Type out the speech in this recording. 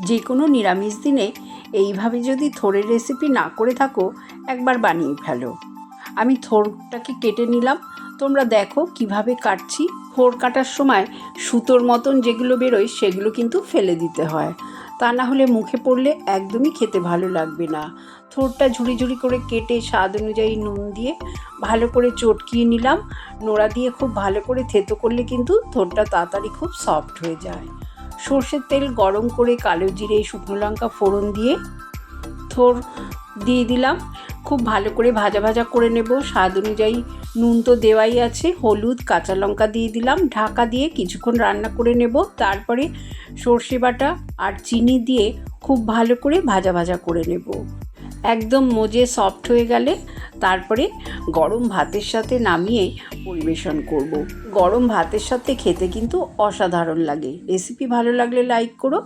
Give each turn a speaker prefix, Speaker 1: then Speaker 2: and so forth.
Speaker 1: যে কোনো নিরামিষ দিনে এইভাবে যদি থোড়ের রেসিপি না করে থাকো একবার বানিয়ে ফেলো। আমি থোড়টাকে কেটে নিলাম। তোমরা দেখো কিভাবে কাটছি। থোড় কাটার সময় সুতোর মতন যেগুলো বেরোয় সেগুলো কিন্তু ফেলে দিতে হয়, তা না হলে মুখে পড়লে একদমই খেতে ভালো লাগবে না। থোড়টা ঝুড়ি ঝুড়ি করে কেটে স্বাদ অনুযায়ী নুন দিয়ে ভালো করে চটকিয়ে নিলাম। নোড়া দিয়ে খুব ভালো করে থেতো করলে কিন্তু থোড়টা তাড়াতাড়ি খুব সফট হয়ে যায়। সর্ষের তেল গরম করে কালো জিরে শুকনো লঙ্কা ফোড়ন দিয়ে থোড় দিয়ে দিলাম। খুব ভালো করে ভাজা ভাজা করে নেব। স্বাদ অনুযায়ী নুন তো দেওয়াই আছে, হলুদ কাঁচা লঙ্কা দিয়ে দিলাম। ঢাকা দিয়ে কিছুক্ষণ রান্না করে নেব। তারপরে সর্ষে বাটা আর চিনি দিয়ে খুব ভালো করে ভাজা ভাজা করে নেব। একদম মজে সফট হয়ে গেলে তারপরে গরম ভাতের সাথে নামিয়ে পরিবেশন করব। গরম ভাতের সাথে খেতে কিন্তু অসাধারণ লাগে। রেসিপি ভালো লাগলে লাইক করো।